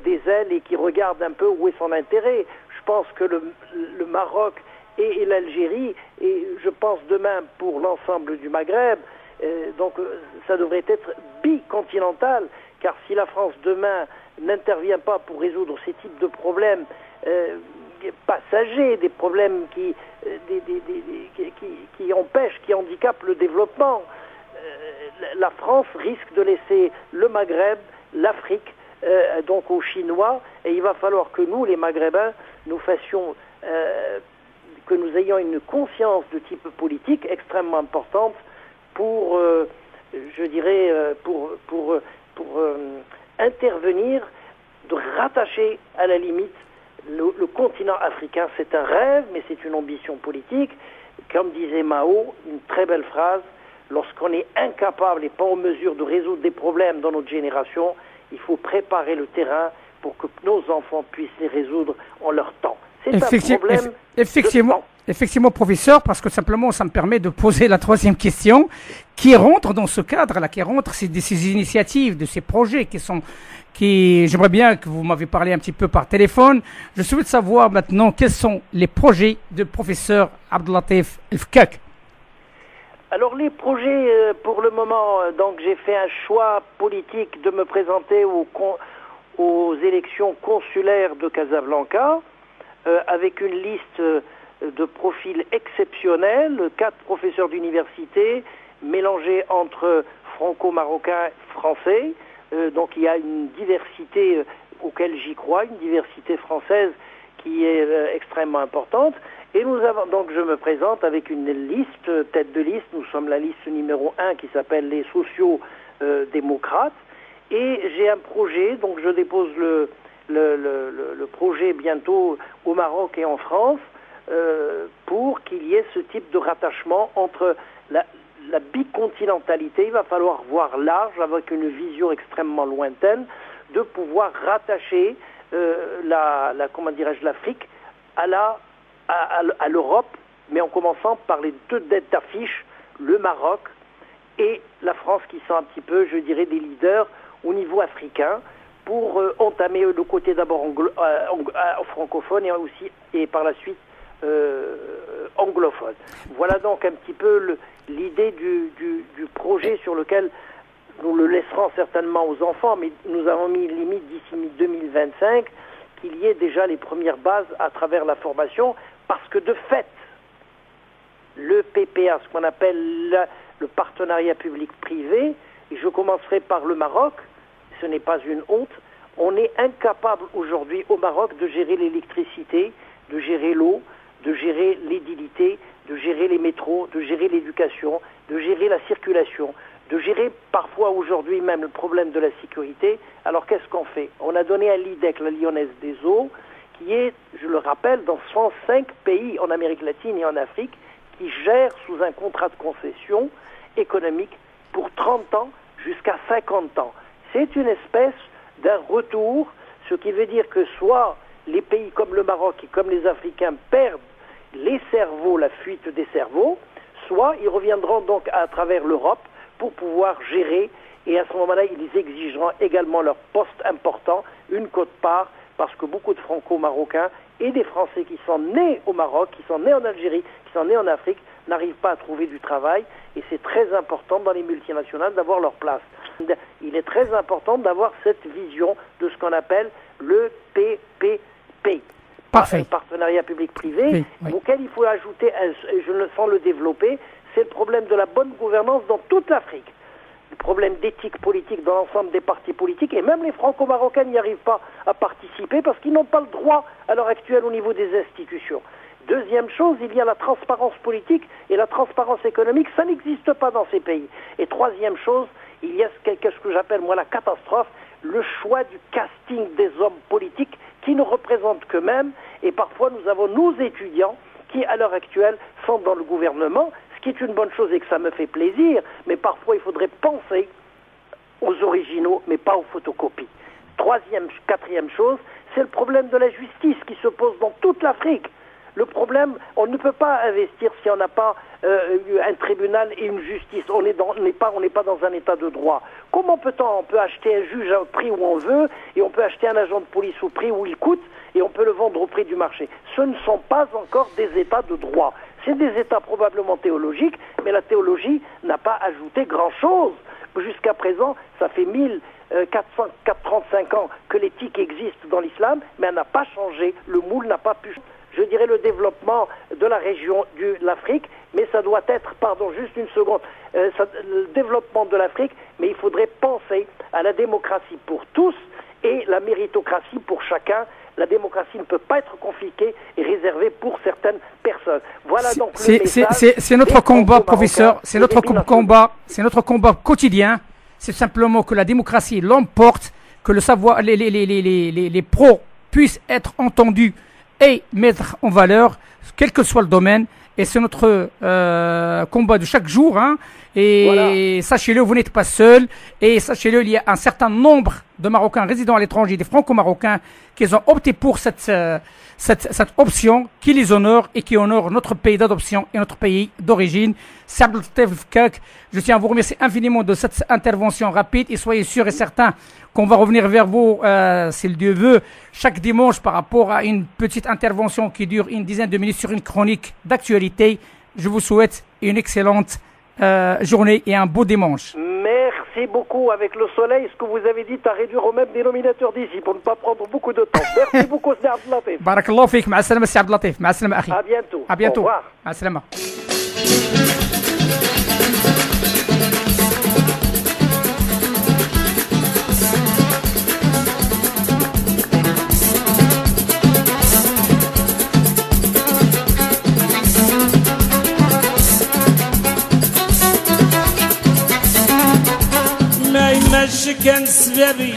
des ailes et qui regarde un peu où est son intérêt. Je pense que le Maroc et l'Algérie, et je pense demain pour l'ensemble du Maghreb, donc ça devrait être bicontinental, car si la France demain n'intervient pas pour résoudre ces types de problèmes passagers, des problèmes qui empêchent, qui handicapent le développement, la France risque de laisser le Maghreb, l'Afrique, donc aux Chinois, et il va falloir que nous, les Maghrébins, nous fassions, que nous ayons une conscience de type politique extrêmement importante pour, je dirais, pour intervenir, de rattacher à la limite le continent africain. C'est un rêve, mais c'est une ambition politique. Comme disait Mao, une très belle phrase, lorsqu'on est incapable et pas en mesure de résoudre des problèmes dans notre génération, il faut préparer le terrain pour que nos enfants puissent les résoudre en leur temps. C'est un problème Effectivement, professeur, parce que simplement, ça me permet de poser la troisième question qui rentre dans ce cadre-là, c'est de ces initiatives, de ces projets j'aimerais bien que vous m'avez parlé un petit peu par téléphone. Je souhaite savoir maintenant quels sont les projets de professeur Abdellatif El Fkak. Alors les projets, pour le moment, donc j'ai fait un choix politique de me présenter aux élections consulaires de Casablanca, avec une liste de profils exceptionnels, 4 professeurs d'université mélangés entre franco-marocains et français. Donc il y a une diversité auquel j'y crois, une diversité française qui est extrêmement importante. Et donc je me présente avec une liste, tête de liste, nous sommes la liste numéro 1 qui s'appelle les sociaux-démocrates. Et j'ai un projet, donc je dépose le projet bientôt au Maroc et en France, pour qu'il y ait ce type de rattachement entre la bicontinentalité. Il va falloir voir large, avec une vision extrêmement lointaine, de pouvoir rattacher l'Afrique à l'Europe, mais en commençant par les 2 têtes d'affiche, le Maroc et la France, qui sont un petit peu, je dirais, des leaders au niveau africain, pour entamer le côté d'abord francophone et par la suite anglophone. Voilà donc un petit peu l'idée du projet sur lequel nous le laisserons certainement aux enfants, mais nous avons mis une limite d'ici 2025 qu'il y ait déjà les premières bases à travers la formation, parce que de fait, le PPA, ce qu'on appelle le partenariat public-privé, et je commencerai par le Maroc, ce n'est pas une honte, on est incapable aujourd'hui au Maroc de gérer l'électricité, de gérer l'eau, de gérer l'édilité, de gérer les métros, de gérer l'éducation, de gérer la circulation, de gérer parfois aujourd'hui même le problème de la sécurité. Alors qu'est-ce qu'on fait? On a donné à l'IDEC, la Lyonnaise des Eaux, qui est, je le rappelle, dans 105 pays en Amérique latine et en Afrique, qui gère sous un contrat de concession économique pour 30 ans jusqu'à 50 ans. C'est une espèce d'un retour, ce qui veut dire que soit les pays comme le Maroc et comme les Africains perdent les cerveaux, la fuite des cerveaux, soit ils reviendront donc à travers l'Europe pour pouvoir gérer, et à ce moment-là, ils exigeront également leur poste important, une quote-part, parce que beaucoup de Franco-Marocains et des Français qui sont nés au Maroc, qui sont nés en Algérie, qui sont nés en Afrique, n'arrivent pas à trouver du travail, et c'est très important dans les multinationales d'avoir leur place. Il est très important d'avoir cette vision de ce qu'on appelle le PPP. Parfait. Partenariat public-privé, auquel il faut ajouter, sans le développer, c'est le problème de la bonne gouvernance dans toute l'Afrique. Le problème d'éthique politique dans l'ensemble des partis politiques, et même les Franco-Marocains n'y arrivent pas à participer parce qu'ils n'ont pas le droit à l'heure actuelle au niveau des institutions. Deuxième chose, il y a la transparence politique et la transparence économique, ça n'existe pas dans ces pays. Et troisième chose, il y a ce que j'appelle moi la catastrophe, le choix du casting des hommes politiques qui ne représentent qu'eux-mêmes, et parfois nous avons nos étudiants qui, à l'heure actuelle, sont dans le gouvernement, ce qui est une bonne chose et que ça me fait plaisir, mais parfois il faudrait penser aux originaux, mais pas aux photocopies. Troisième, quatrième chose, c'est le problème de la justice qui se pose dans toute l'Afrique. Le problème, on ne peut pas investir si on n'a pas un tribunal et une justice. On n'est pas dans un état de droit. Comment on peut acheter un juge au prix où on veut, et on peut acheter un agent de police au prix où il coûte, et on peut le vendre au prix du marché. Ce ne sont pas encore des états de droit. C'est des états probablement théologiques, mais la théologie n'a pas ajouté grand-chose. Jusqu'à présent, ça fait 1435 ans que l'éthique existe dans l'islam, mais elle n'a pas changé. Le moule n'a pas pu, je dirais, le développement de la région de l'Afrique, mais ça doit être, juste une seconde, le développement de l'Afrique, mais il faudrait penser à la démocratie pour tous et la méritocratie pour chacun. La démocratie ne peut pas être confisquée et réservée pour certaines personnes. Voilà donc le message. C'est notre combat, professeur. C'est notre combat quotidien. C'est simplement que la démocratie l'emporte, que le savoir, les pros puissent être entendus et mettre en valeur, quel que soit le domaine. Et c'est notre combat de chaque jour. Hein. Et voilà. Sachez-le, vous n'êtes pas seul. Et sachez-le, il y a un certain nombre de Marocains résidant à l'étranger, des Franco-Marocains, qui ont opté pour cette option qui les honore et qui honore notre pays d'adoption et notre pays d'origine. C'est Abdeltef Fkak. Je tiens à vous remercier infiniment de cette intervention rapide et soyez sûrs et certains qu'on va revenir vers vous, si le Dieu veut, chaque dimanche par rapport à une petite intervention qui dure une dizaine de minutes sur une chronique d'actualité. Je vous souhaite une excellente journée et un beau dimanche. Merci beaucoup. Avec le soleil, ce que vous avez dit a réduit au même dénominateur d'ici pour ne pas prendre beaucoup de temps. Merci beaucoup, Sidi Abdellatif. Barakallahu fik. Ma salama, Sidi Abdellatif. Ma salama, akhi. À bientôt. À bientôt. Au revoir. Ma salama. ماشي كان سبابي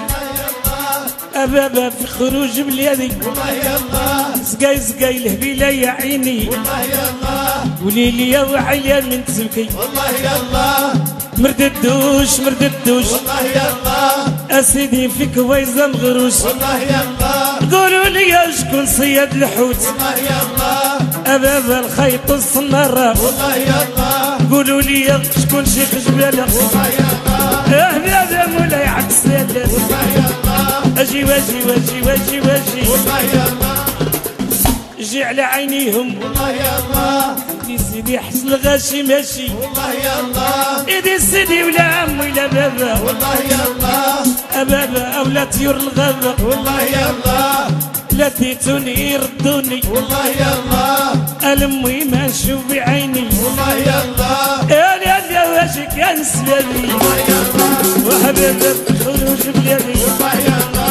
أبابا في خروج بلادي والله يلا سقاي سقاي الهبيلة يا عيني والله يلا قولي لي يا وعيا من تبكي والله يلا مرددوش والله يلا أسيدي في كويزة الغروش والله يلا قولوا لي شكون صياد الحوت والله يلا أبابا الخيط الصنارة والله يلا قولوا لي شكون شيخ جبالة والله يلا هذا مولاي عكس والله يلا اجي واجي والله يلا جي على عينيهم والله يلا يا سيدي حسن الغاشي ماشي والله يلا ايدي سيدي ولا عم ولا بابا والله يلا بابا اولا طيور الغابة والله يلا لا تيتوني يردوني والله يلا المي ما نشوف بعيني والله يلا يا واجي كان سبابي والله يلا وحبيبي خروج بلادي والله يلا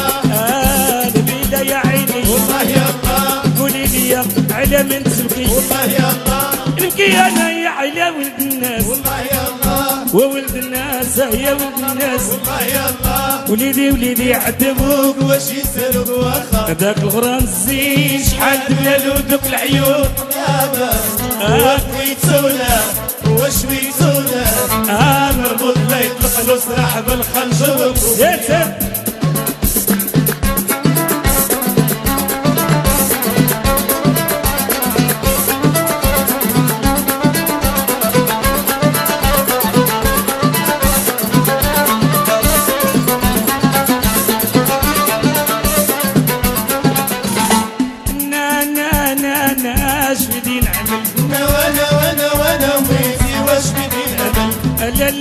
البيلا يا عيني والله يلا قولي لي على من تبكي والله يلا نبكي انا يا على ولد الناس والله يلا وولد الناس يا ولد الناس والله يلا وليدي عدبوك واش يسرق واخا هذاك الغرام الزين شحال دلالو دوك العيون يابا ويتسولا وشويتونا مربوط لا يطلق له سراح بالخنجر يا سيد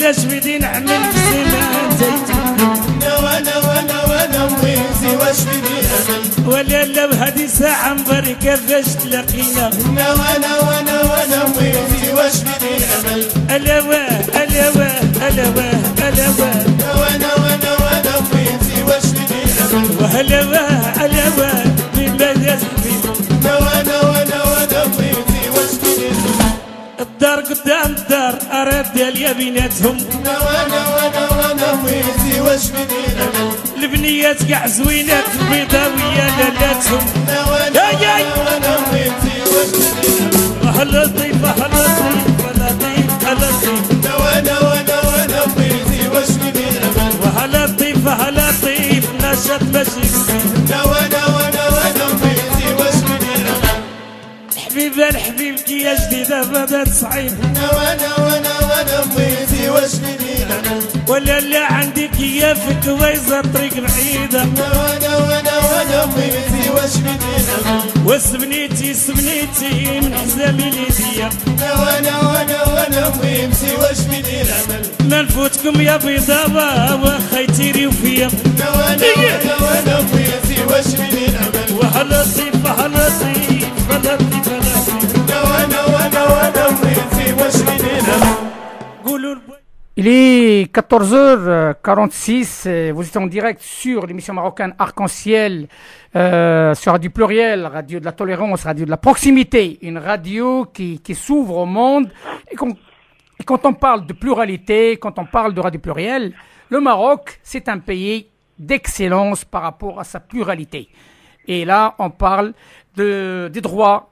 لاش بدي نعمل بزمان زيت وانا ويزي واش بدي نعمل ولا لو هذه ساعة مباركة فاش تلاقينا وانا ويزي واش بدي نعمل الا وانا ويزي واش بدي نعمل وهلا من بدا سبيل وانا ويزي واش بدي نعمل الدار قدام الدار أراد ديال يا بيناتهم وانا ويزي واش بدي نعمل البنيات كاع زوينات البيضاوية لالاتهم ياي هلا لطيف هلا لطيف هلا لطيف هلا لطيف وانا بيتي واش بدي نعمل وهلا لطيف هلا لطيف نشاط باش يكفي وانا بيتي واش بدي نعمل حبيبة الحبيب كي يا جديدة بدات صعيب وانا بيتي واش بدي نعمل ولا لا عندي كيافك ويزة طريق بعيدة وانا بيتي واش بدي نعمل وسبنيتي من حزامي ليديا وانا بيتي واش بدي نعمل ما نفوتكم يا بيضاوة وخيتيري وفيا وانا بيتي واش بدي نعمل وهلا لطيف هلا لطيف هلا لطيف هلا لطيف وانا بيتي واش بدي نعمل قولوا Il est 14h46, vous êtes en direct sur l'émission marocaine Arc-en-Ciel, sur Radio Pluriel, radio de la tolérance, radio de la proximité, une radio qui s'ouvre au monde. Et quand on parle de pluralité, quand on parle de Radio Pluriel, le Maroc, c'est un pays d'excellence par rapport à sa pluralité. Et là, on parle des droits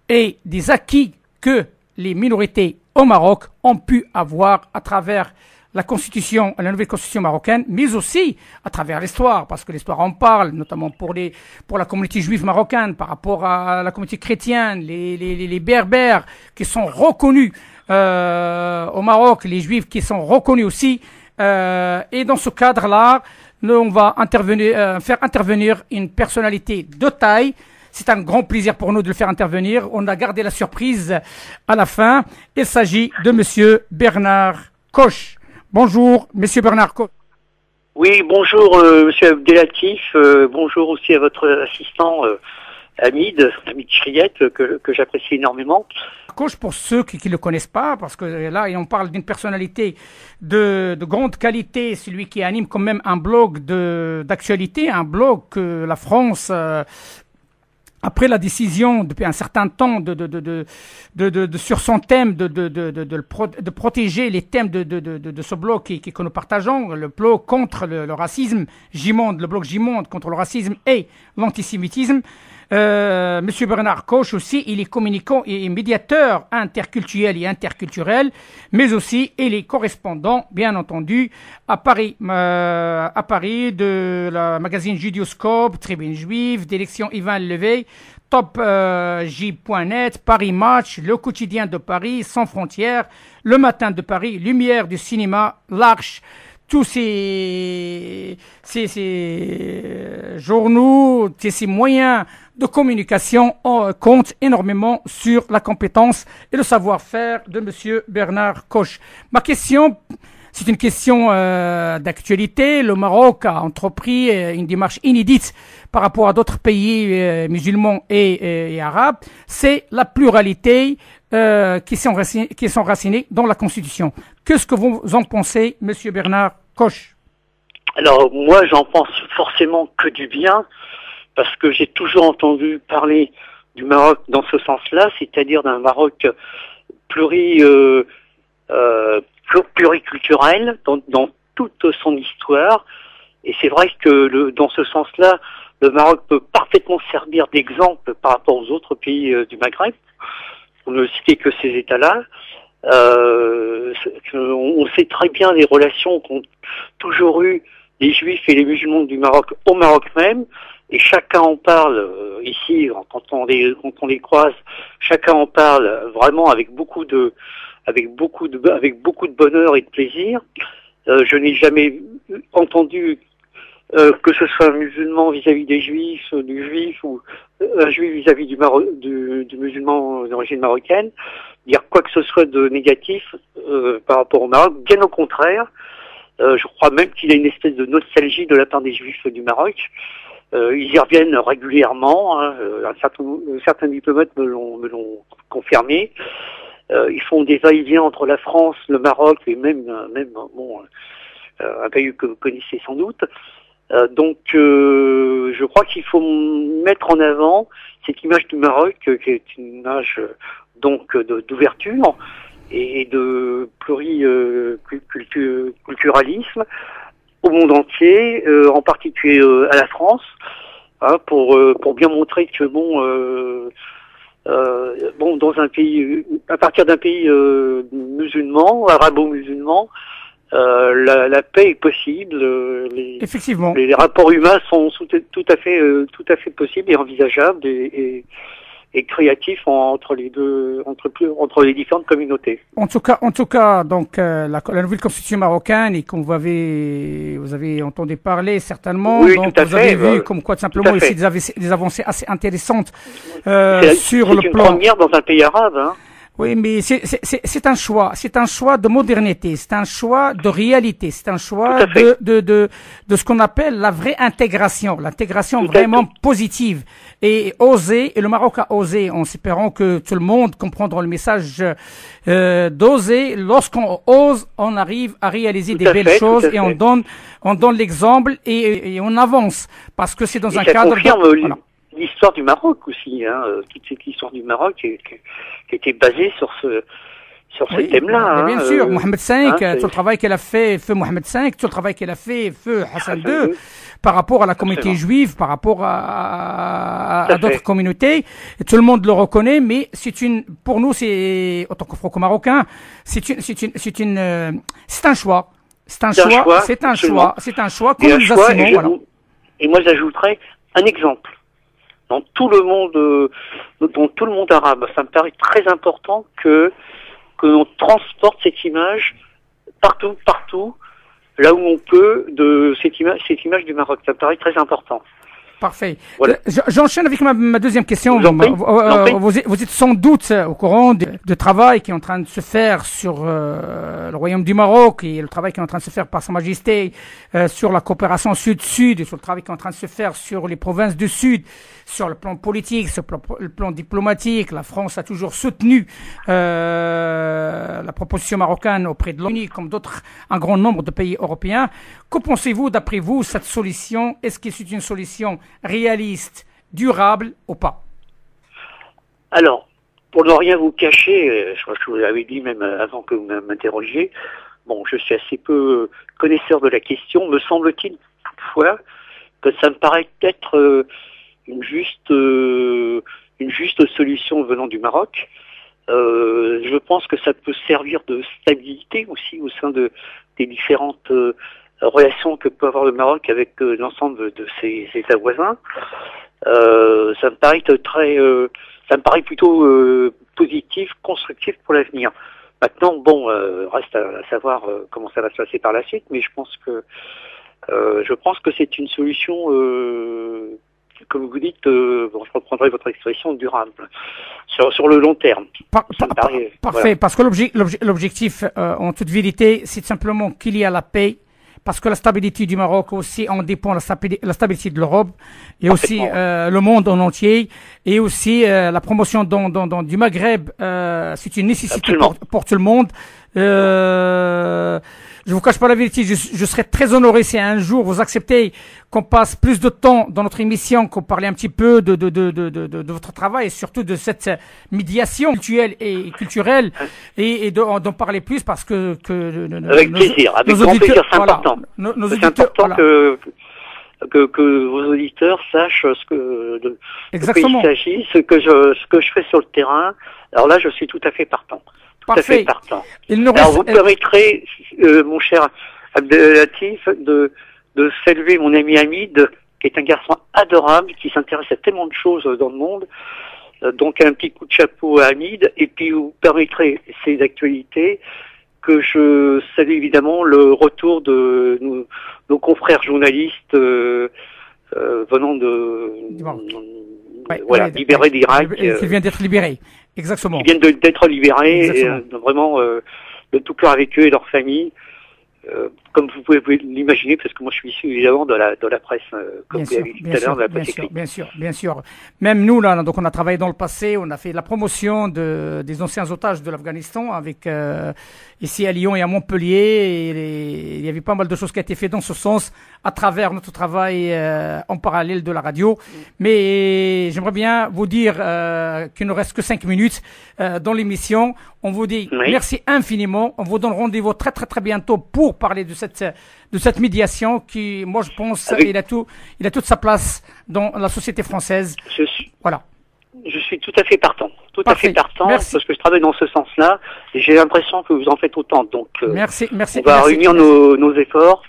et des acquis que les minorités au Maroc ont pu avoir à travers la constitution, la nouvelle constitution marocaine, mais aussi à travers l'histoire, parce que l'histoire en parle, notamment pour la communauté juive marocaine, par rapport à la communauté chrétienne, les berbères qui sont reconnus au Maroc, les juifs qui sont reconnus aussi. Et dans ce cadre-là, on va faire intervenir une personnalité de taille. C'est un grand plaisir pour nous de le faire intervenir. On a gardé la surprise à la fin. Il s'agit de Monsieur Bernard Koch. Bonjour, Monsieur Bernard Koch. Oui, bonjour, Monsieur Abdelatif. Bonjour aussi à votre assistant Hamid Chriette, que j'apprécie énormément. Koch, pour ceux qui ne le connaissent pas, parce que là, on parle d'une personnalité de grande qualité, celui qui anime quand même un blog d'actualité, un blog que la France... après la décision depuis un certain temps sur son thème de protéger les thèmes de ce blog que nous partageons, le blog contre le racisme, J-Monde, le blog J-Monde contre le racisme et l'antisémitisme. Monsieur Bernard Koch aussi, il est communicant et médiateur interculturel et interculturel, mais aussi il est correspondant, bien entendu, à Paris de la magazine Judioscope, Tribune Juive, d'élection Ivan Levé, TopJ.net, Paris Match, Le Quotidien de Paris, Sans Frontières, Le Matin de Paris, Lumière du cinéma, L'Arche. Tous ces journaux, ces moyens de communication comptent énormément sur la compétence et le savoir-faire de Monsieur Bernard Koch. Ma question, c'est une question d'actualité. Le Maroc a entrepris une démarche inédite par rapport à d'autres pays musulmans et arabes. C'est la pluralité qui sont racinés dans la Constitution. Qu'est-ce que vous en pensez, Monsieur Bernard Koch? Alors, moi, j'en pense forcément que du bien, parce que j'ai toujours entendu parler du Maroc dans ce sens-là, c'est-à-dire d'un Maroc pluriculturel dans toute son histoire. Et c'est vrai que dans ce sens-là, le Maroc peut parfaitement servir d'exemple par rapport aux autres pays du Maghreb, pour ne citer que ces États-là. On sait très bien les relations qu'ont toujours eues les Juifs et les musulmans du Maroc au Maroc même, et chacun en parle ici quand on les croise, chacun en parle vraiment avec beaucoup de bonheur et de plaisir. Je n'ai jamais entendu que ce soit un musulman vis-à-vis des Juifs, du Juif ou un Juif vis-à-vis du musulman d'origine marocaine, dire quoi que ce soit de négatif par rapport au Maroc. Bien au contraire, je crois même qu'il y a une espèce de nostalgie de la part des Juifs du Maroc. Ils y reviennent régulièrement. Certains diplomates me l'ont confirmé. Ils font des va-et-vient entre la France, le Maroc et même un pays que vous connaissez sans doute. Donc, je crois qu'il faut mettre en avant cette image du Maroc, qui est une image donc d'ouverture et de pluriculturalisme, au monde entier, en particulier à la France, hein, pour bien montrer que dans un pays, à partir d'un pays musulman, arabo-musulman, la paix est possible. Effectivement. Les rapports humains sont tout à fait possibles et envisageables et créatifs entre les différentes communautés. En tout cas, donc la nouvelle constitution marocaine, et comme vous avez entendu parler certainement, oui, donc tout à vous avez fait, vu comme quoi tout simplement ici des avancées assez intéressantes sur le une plan. première dans un pays arabe. Hein. Oui, mais c'est un choix de modernité, c'est un choix de réalité, c'est un choix de ce qu'on appelle la vraie intégration, l'intégration vraiment positive et oser, et le Maroc a osé en espérant que tout le monde comprendra le message d'oser. Lorsqu'on ose, on arrive à réaliser des belles choses et on donne l'exemple et on avance parce que c'est dans un cadre voilà. L'histoire du Maroc aussi, hein, toute cette histoire du Maroc qui était basée sur ces thèmes-là. Hein, bien sûr, Mohamed V, tout le travail qu'elle a fait, feu Mohamed V, tout le travail qu'elle a fait, feu Hassan II, par rapport à la communauté juive, par rapport à d'autres communautés, et tout le monde le reconnaît, mais pour nous, c'est, en tant que franco-marocain, c'est un choix. C'est un choix, comme nous assumons, voilà. Et moi, j'ajouterais un exemple. Dans tout le monde arabe, ça me paraît très important que l'on transporte cette image partout, là où on peut, de cette image du Maroc. Ça me paraît très important. Parfait. Voilà. J'enchaîne avec ma deuxième question. Vous êtes sans doute au courant du travail qui est en train de se faire sur le Royaume du Maroc et le travail qui est en train de se faire par Sa Majesté sur la coopération Sud-Sud et sur le travail qui est en train de se faire sur les provinces du Sud, sur le plan politique, sur le plan diplomatique. La France a toujours soutenu la proposition marocaine auprès de l'ONU, comme un grand nombre de pays européens. Que pensez-vous, d'après vous, cette solution? Est-ce que c'est une solution réaliste, durable ou pas? Alors, pour ne rien vous cacher, je crois que je vous l'avais dit même avant que vous m'interrogiez, bon, je suis assez peu connaisseur de la question. Me semble-t-il toutefois que ça me paraît être une juste solution venant du Maroc. Je pense que ça peut servir de stabilité aussi au sein des différentes relations que peut avoir le Maroc avec l'ensemble de ses États voisins. Ça me paraît plutôt positif, constructif pour l'avenir. Maintenant, bon, reste à savoir comment ça va se passer par la suite, mais je pense que c'est une solution, comme vous dites, je reprendrai votre expression, durable, sur le long terme. Parfait, voilà. Parce que l'objectif, en toute vérité, c'est simplement qu'il y a la paix. Parce que la stabilité du Maroc aussi en dépend la stabilité de l'Europe et aussi le monde en entier et aussi la promotion du Maghreb, c'est une nécessité pour tout le monde. Je vous cache pas la vérité, je serais très honoré si un jour vous acceptez qu'on passe plus de temps dans notre émission, qu'on parle un petit peu de votre travail et surtout de cette médiation culturelle et d'en parler plus parce que avec plaisir, avec grand plaisir, c'est important. C'est important que vos auditeurs sachent de quoi il s'agit, ce que je fais sur le terrain. Alors là, je suis tout à fait partant. Parfait. Alors vous permettrez, mon cher Abdelatif, de saluer mon ami Hamid, qui est un garçon adorable, qui s'intéresse à tellement de choses dans le monde. Donc un petit coup de chapeau à Hamid, et puis vous permettrez ces actualités que je salue évidemment le retour de nos confrères journalistes venant libérés d'Irak. Qui vient d'être libéré. Exactement. Qui viennent d'être libérés, et, vraiment de tout cœur avec eux et leurs familles, comme vous pouvez l'imaginer, parce que moi je suis issu évidemment de la presse, comme vous l'avez dit tout à l'heure, de la presse écrite. Bien sûr. Même nous là, donc on a travaillé dans le passé, on a fait la promotion des anciens otages de l'Afghanistan avec ici à Lyon et à Montpellier, et il y avait pas mal de choses qui ont été faites dans ce sens à travers notre travail en parallèle de la radio. Mais j'aimerais bien vous dire qu'il ne reste que 5 minutes dans l'émission. On vous dit merci infiniment. On vous donne rendez-vous très très très bientôt pour parler de cette médiation qui, moi je pense, il a toute sa place dans la société française. Voilà. Je suis tout à fait partant. Parfait. Parce que je travaille dans ce sens-là et j'ai l'impression que vous en faites autant. Donc, merci. On va réunir nos efforts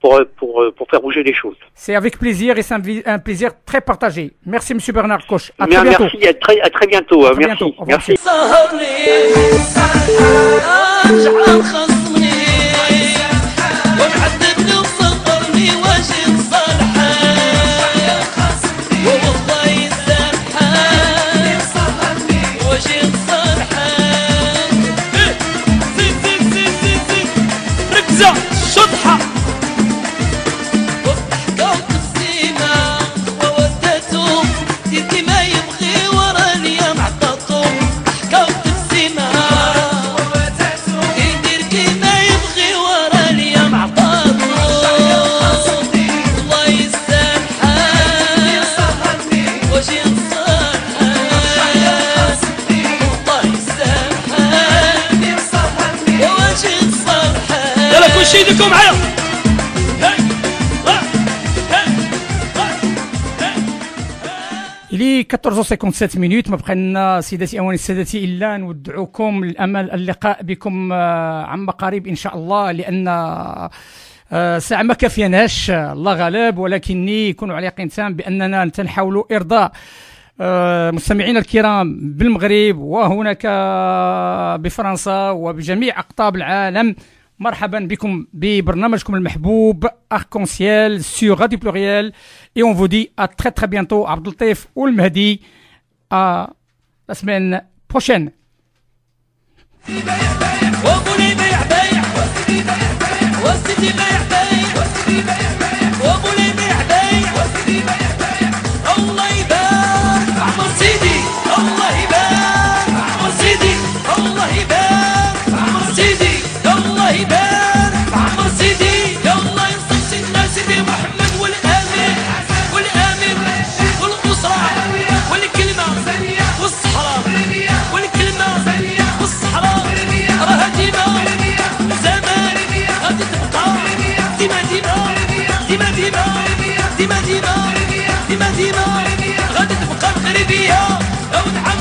pour faire bouger les choses. C'est avec plaisir et c'est un plaisir très partagé. Merci Monsieur Bernard Koch. À très bientôt. Merci, à très bientôt. Merci. Merci. شيدكم معايا. إلي 14:57 minutes. ما بقى لنا سيداتي أواني سادتي إلا نودعوكم الأمل اللقاء بكم عما قريب إن شاء الله، لأن ساعة ما كافيناش، الله غالب، ولكني كونوا على يقين تام بأننا تنحاولوا إرضاء مستمعينا الكرام بالمغرب وهناك بفرنسا وبجميع أقطاب العالم. مرحبا بكم ببرنامجكم المحبوب Arc-en-Ciel sur Radio Pluriel et on vous dit à très très bientôt. Abdel Latif ou le Mahdi, à la semaine prochaine. غادي تبقى مغربية لو نعم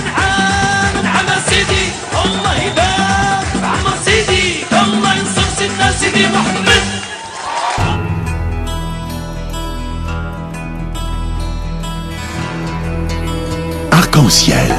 نعم سيدي الله يبارك عم سيدي الله ينصر سيدنا سيدي محمد. Arc-en-Ciel,